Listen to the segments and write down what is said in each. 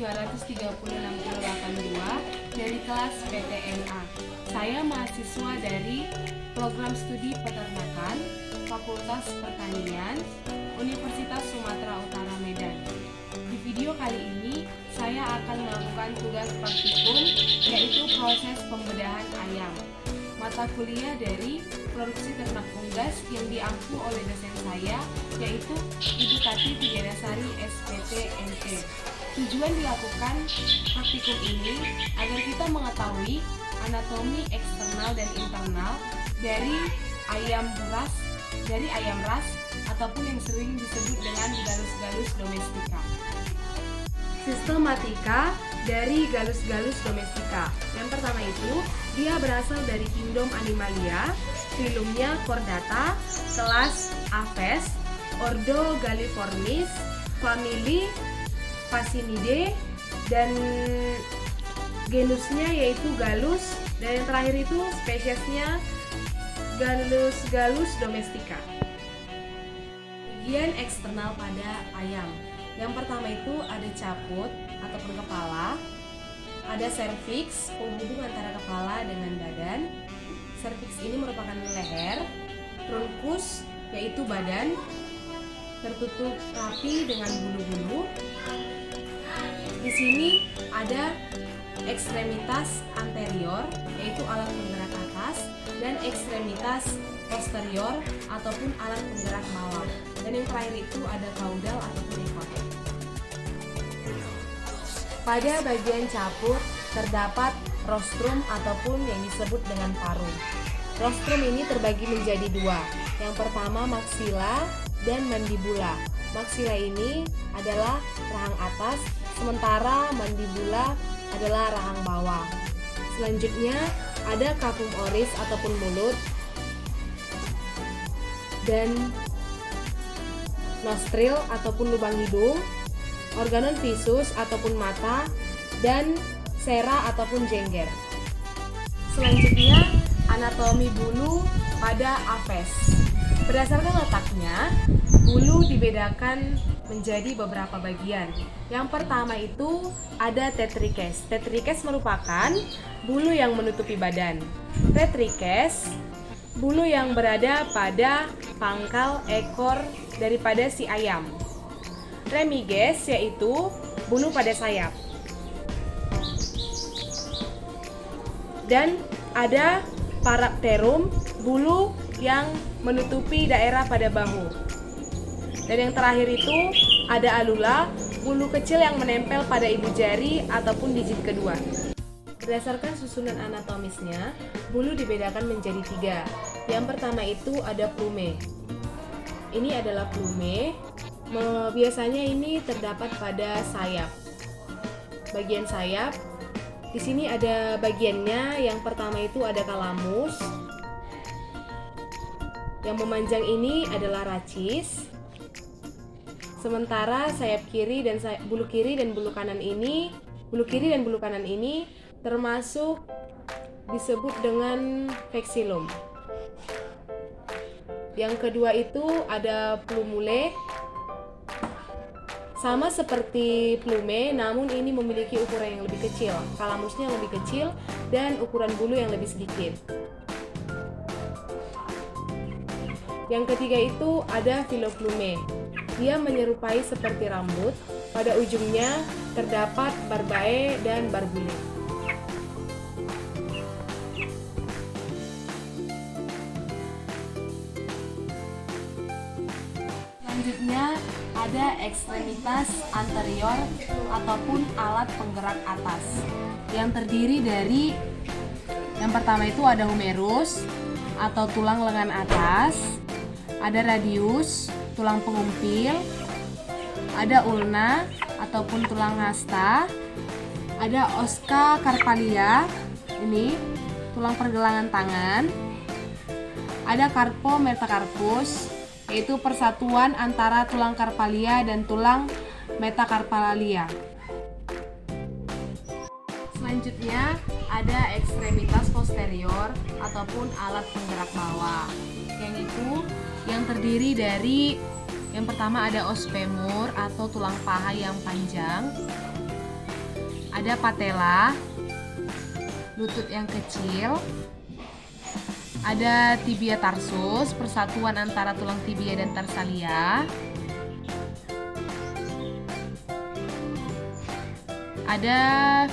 936 dari kelas PTNA. Saya mahasiswa dari Program Studi Peternakan, Fakultas Pertanian, Universitas Sumatera Utara Medan. Di video kali ini, saya akan melakukan tugas praktikum, yaitu proses pembedahan ayam. Mata kuliah dari produksi ternak unggas yang diampu oleh dosen saya, yaitu Ibu Tati Widyasari SPT/MT. Tujuan dilakukan praktikum ini agar kita mengetahui anatomi eksternal dan internal dari ayam ras ataupun yang sering disebut dengan galus-galus domestika. Sistematika dari galus-galus domestika. Yang pertama itu, dia berasal dari kingdom Animalia, filumnya Chordata, kelas Aves, ordo Galliformis, famili Phasinidae, dan genusnya yaitu Gallus, dan yang terakhir itu spesiesnya Galus-galus domestika. Bagian eksternal pada ayam. Yang pertama itu ada caput ataupun kepala, ada cervix, penghubung antara kepala dengan badan. Cervix ini merupakan leher, truncus yaitu badan, tertutup rapi dengan bulu-bulu. Di sini ada ekstremitas anterior yaitu alat penggerak atas dan ekstremitas posterior ataupun alat penggerak bawah. Dan yang terakhir itu ada caudal ataupun ekor. Pada bagian caput terdapat rostrum ataupun yang disebut dengan paruh. Rostrum ini terbagi menjadi dua. Yang pertama maxilla dan mandibula. Maxilla ini adalah rahang atas, sementara mandibula adalah rahang bawah. Selanjutnya ada capum oris ataupun mulut, dan nostril ataupun lubang hidung, organon visus ataupun mata, dan sera ataupun jengger. Selanjutnya anatomi bulu pada Aves. Berdasarkan letaknya, bulu dibedakan menjadi beberapa bagian. Yang pertama itu ada tetrikes. Tetrikes merupakan bulu yang menutupi badan. Tetrikes, bulu yang berada pada pangkal ekor daripada si ayam. Remiges yaitu bulu pada sayap. Dan ada parapterum, bulu yang menutupi daerah pada bahu. Dan yang terakhir itu ada alula, bulu kecil yang menempel pada ibu jari ataupun digit kedua. Berdasarkan susunan anatomisnya, bulu dibedakan menjadi 3. Yang pertama itu ada plume. Ini adalah plume. Biasanya ini terdapat pada sayap. Bagian sayap. Di sini ada bagiannya. Yang pertama itu ada kalamus. Yang memanjang ini adalah racis. Sementara sayap kiri dan bulu kiri dan bulu kanan ini termasuk disebut dengan vexillum. Yang kedua itu ada plumule. Sama seperti plume, namun ini memiliki ukuran yang lebih kecil. Kalamusnya lebih kecil dan ukuran bulu yang lebih sedikit. Yang ketiga itu ada filoplume. Dia menyerupai seperti rambut. Pada ujungnya terdapat barbae dan barbule. Selanjutnya ada ekstremitas anterior ataupun alat penggerak atas yang terdiri dari yang pertama itu ada humerus atau tulang lengan atas, ada radius, tulang pengumpil, ada ulna ataupun tulang hasta, ada oska carpalia, ini tulang pergelangan tangan, ada carpo metacarpus, yaitu persatuan antara tulang carpalia dan tulang metacarpalia. Selanjutnya ada ekstremitas posterior ataupun alat penggerak bawah. Yang terdiri dari yang pertama ada os femur atau tulang paha yang panjang. ada patella, lutut yang kecil, ada tibia tarsus, persatuan antara tulang tibia dan tarsalia, ada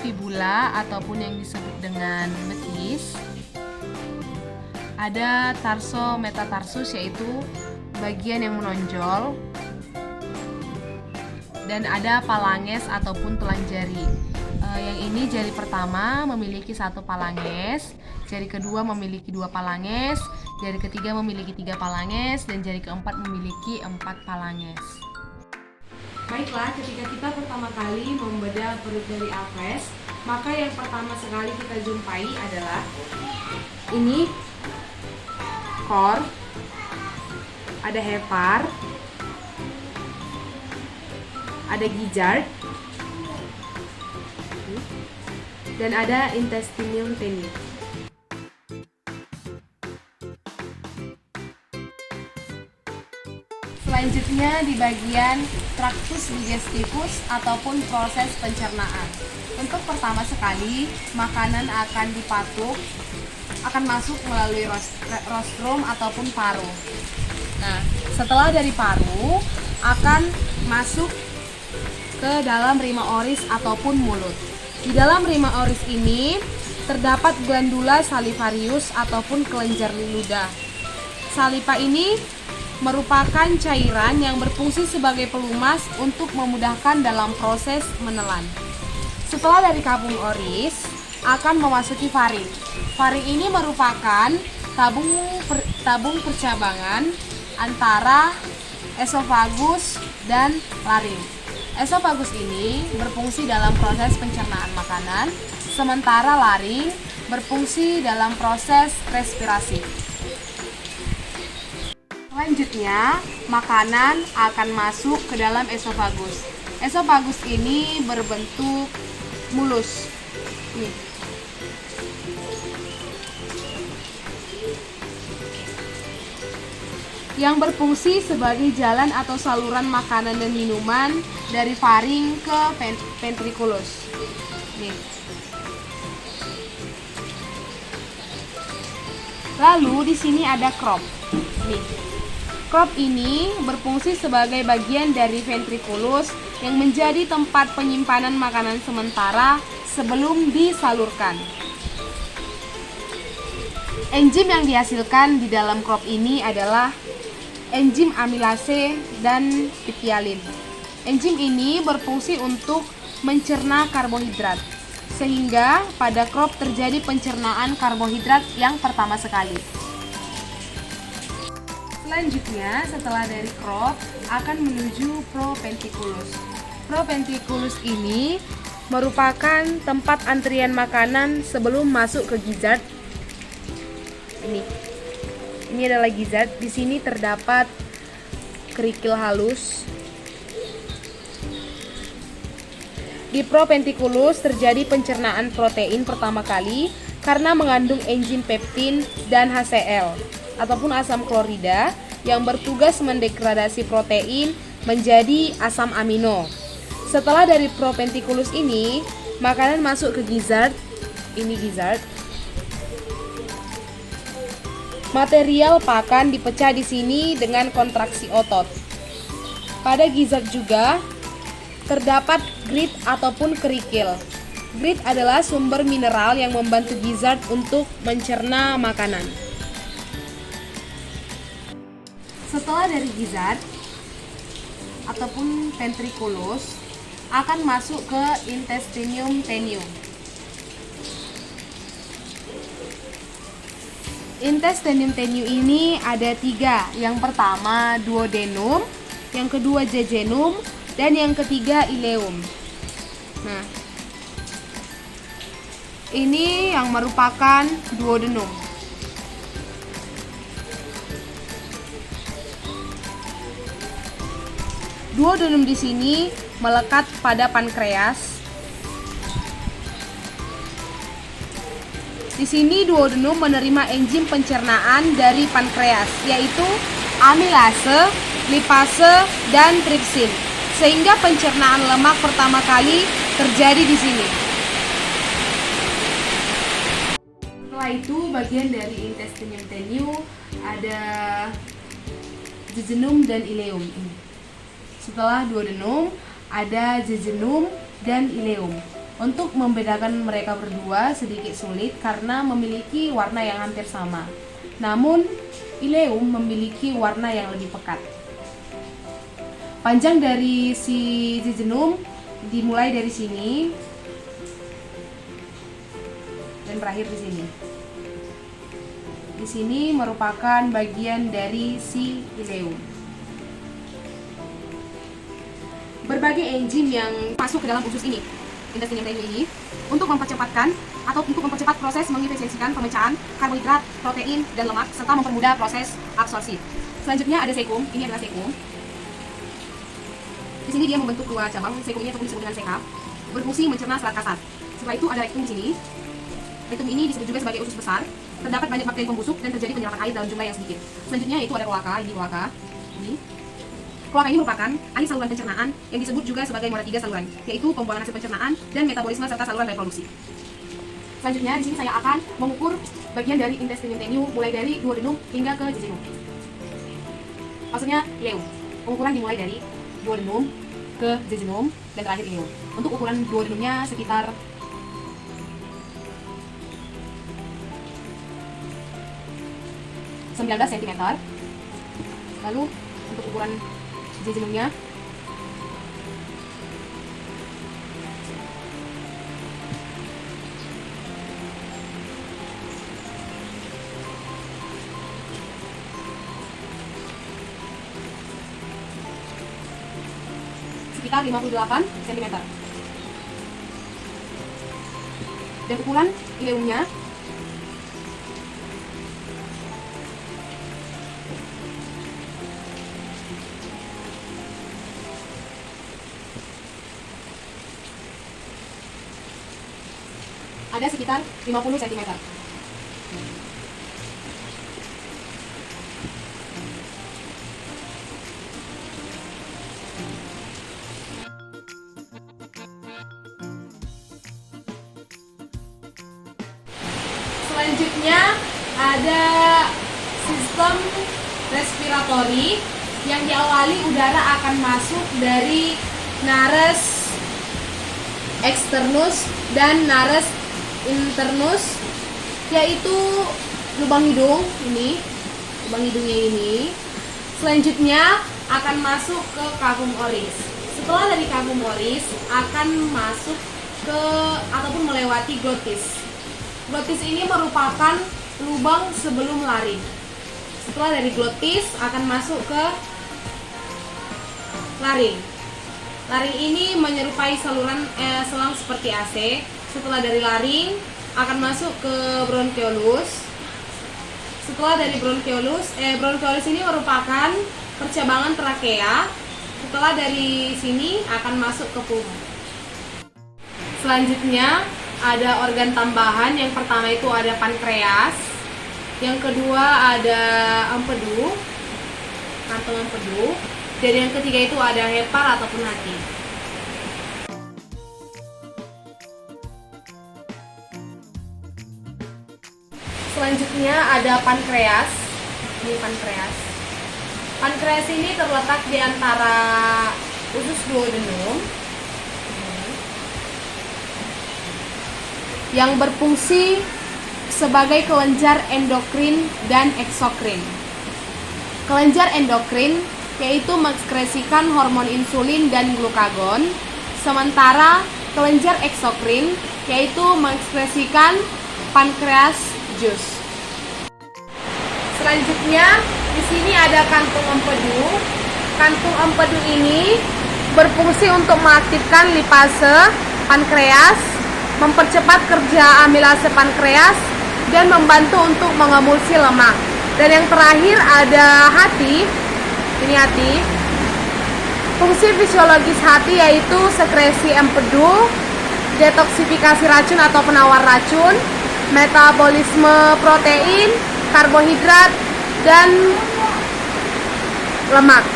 fibula ataupun yang disebut dengan betis, ada tarso-metatarsus yaitu bagian yang menonjol, dan ada phalanges ataupun tulang jari. Yang ini jari pertama memiliki 1 phalanges, jari kedua memiliki 2 phalanges, jari ketiga memiliki 3 phalanges, dan jari keempat memiliki 4 phalanges. Baiklah, ketika kita pertama kali membedah perut dari Alves, maka yang pertama sekali kita jumpai adalah ini core, ada hepar, ada gizzard, dan ada intestinum tenue. Selanjutnya di bagian tractus digestivus ataupun proses pencernaan. Untuk pertama sekali, makanan akan dipatuk, akan masuk melalui rostrum ataupun paru. Nah, setelah dari paru akan masuk ke dalam rima oris ataupun mulut. Di dalam rima oris ini terdapat glandula salivarius ataupun kelenjar ludah. Saliva ini merupakan cairan yang berfungsi sebagai pelumas untuk memudahkan dalam proses menelan. Setelah dari kapung oris akan memasuki faring. Faring ini merupakan tabung percabangan antara esofagus dan laring. Esofagus ini berfungsi dalam proses pencernaan makanan, sementara laring berfungsi dalam proses respirasi. Selanjutnya, makanan akan masuk ke dalam esofagus. Esofagus ini berbentuk mulus. Nih. Yang berfungsi sebagai jalan atau saluran makanan dan minuman dari faring ke ventriculus. Nih. Lalu di sini ada crop. Nih. Crop ini berfungsi sebagai bagian dari ventriculus yang menjadi tempat penyimpanan makanan sementara sebelum disalurkan. Enzim yang dihasilkan di dalam crop ini adalah enzim amilase dan pipialin. Enzim ini berfungsi untuk mencerna karbohidrat, sehingga pada crop terjadi pencernaan karbohidrat yang pertama sekali. Selanjutnya, setelah dari crop akan menuju proventriculus. Proventriculus ini merupakan tempat antrian makanan sebelum masuk ke gizzard. Ini adalah gizzard. Di sini terdapat kerikil halus. Di proventriculus terjadi pencernaan protein pertama kali karena mengandung enzim peptin dan HCl ataupun asam klorida yang bertugas mendegradasi protein menjadi asam amino. Setelah dari proventriculus ini, makanan masuk ke gizzard. Ini gizzard. Material pakan dipecah di sini dengan kontraksi otot. Pada gizzard juga terdapat grit ataupun kerikil. Grit adalah sumber mineral yang membantu gizzard untuk mencerna makanan. Setelah dari gizzard ataupun ventriculus akan masuk ke intestinum tenue. Intestinum tenue ini ada 3. Yang pertama duodenum, yang kedua jejunum, dan yang ketiga ileum. Nah, ini yang merupakan duodenum. Duodenum di sini melekat pada pankreas. Di sini duodenum menerima enzim pencernaan dari pankreas, yaitu amilase, lipase, dan tripsin, sehingga pencernaan lemak pertama kali terjadi di sini. Setelah itu bagian dari intestinium tenue ada jejunum dan ileum. Setelah duodenum ada jejunum dan ileum. Untuk membedakan mereka berdua sedikit sulit karena memiliki warna yang hampir sama. Namun ileum memiliki warna yang lebih pekat. Panjang dari si jejunum dimulai dari sini dan berakhir di sini. Di sini merupakan bagian dari si ileum. Berbagai enzim yang masuk ke dalam usus ini, intestinium tenue ini, untuk mempercepat proses mengefisiensikan pemecahan karbohidrat, protein, dan lemak serta mempermudah proses absorpsi. Selanjutnya ada sekum. Ini adalah sekum. Di sini dia membentuk dua cabang. Sekum ini disebut dengan sekap, berfungsi mencerna serat kasar. Setelah itu ada rektum di sini. Rektum ini disebut juga sebagai usus besar. Terdapat banyak bakteri pembusuk dan terjadi penyerapan air dalam jumlah yang sedikit. Selanjutnya itu ada kloaka. Ini kloaka. Kloaka ini merupakan akhir saluran pencernaan yang disebut juga sebagai muara 3 saluran, yaitu pembuangan hasil pencernaan dan metabolisme serta saluran reproduksi. Selanjutnya di sini saya akan mengukur bagian dari intestinium tenue mulai dari duodenum hingga ke jejunum. Maksudnya ileum. Pengukuran dimulai dari duodenum ke jejunum dan terakhir ileum. Untuk ukuran duodenumnya sekitar 19 cm. Lalu untuk ukuran jejunumnya sekitar 58 cm. Dan ukuran ileumnya ada sekitar 50 cm. Selanjutnya ada sistem respiratori yang diawali udara akan masuk dari nares externus dan nares internus, yaitu lubang hidung ini, lubang hidungnya ini. Selanjutnya akan masuk ke cavum oris. Setelah dari cavum oris akan masuk ke ataupun melewati glotis. Glotis ini merupakan lubang sebelum laring. Setelah dari glotis akan masuk ke laring. Laring ini menyerupai selang seperti AC. Setelah dari laring akan masuk ke bronkeolus. Setelah dari bronkeolus ini merupakan percabangan trakea. Setelah dari sini akan masuk ke pulmo. Selanjutnya ada organ tambahan. Yang pertama itu ada pankreas. Yang kedua ada empedu, kantong empedu. Dan yang ketiga itu ada hepar ataupun hati. Selanjutnya ada pankreas. Ini pankreas. Pankreas ini terletak di antara usus duodenum yang berfungsi sebagai kelenjar endokrin dan eksokrin. Kelenjar endokrin yaitu mengekskresikan hormon insulin dan glukagon, sementara kelenjar eksokrin yaitu mengekskresikan pankreas jus. Selanjutnya di sini ada kantung empedu. Kantung empedu ini berfungsi untuk mengaktifkan lipase pankreas, mempercepat kerja amilase pankreas, dan membantu untuk mengemulsi lemak. Dan yang terakhir ada hati. Ini hati. Fungsi fisiologis hati yaitu sekresi empedu, detoksifikasi racun atau penawar racun, metabolisme protein, karbohidrat, dan lemak.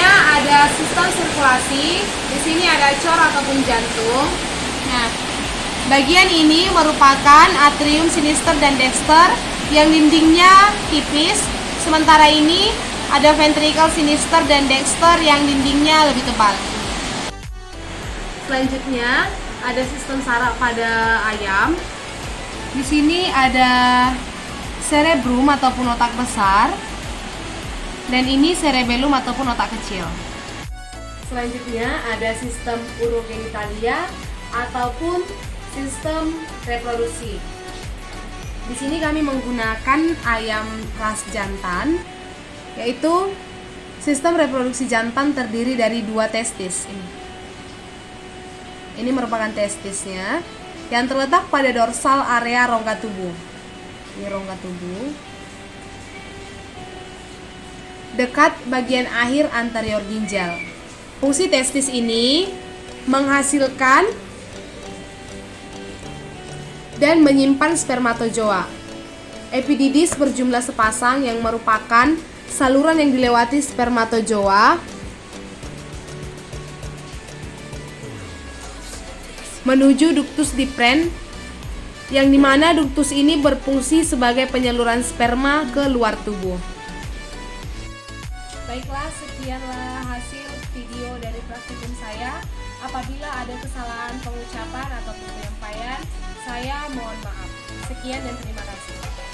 Selanjutnya ada sistem sirkulasi. Di sini ada cor ataupun jantung. Nah, bagian ini merupakan atrium sinister dan dexter yang dindingnya tipis. Sementara ini ada ventricle sinister dan dexter yang dindingnya lebih tebal. Selanjutnya ada sistem saraf pada ayam. Di sini ada cerebrum ataupun otak besar, dan ini cerebellum ataupun otak kecil. Selanjutnya ada sistem urogenitalia ataupun sistem reproduksi. Di sini kami menggunakan ayam ras jantan, yaitu sistem reproduksi jantan terdiri dari 2 testis. Ini merupakan testisnya yang terletak pada dorsal area rongga tubuh. Ini rongga tubuh. Dekat bagian akhir anterior ginjal. Fungsi testis ini menghasilkan dan menyimpan spermatozoa. Epididis berjumlah sepasang yang merupakan saluran yang dilewati spermatozoa menuju ductus deferens, yang dimana ductus ini berfungsi sebagai penyaluran sperma ke luar tubuh. Baiklah, sekianlah hasil video dari praktikum saya. Apabila ada kesalahan pengucapan atau penyampaian, saya mohon maaf. Sekian dan terima kasih.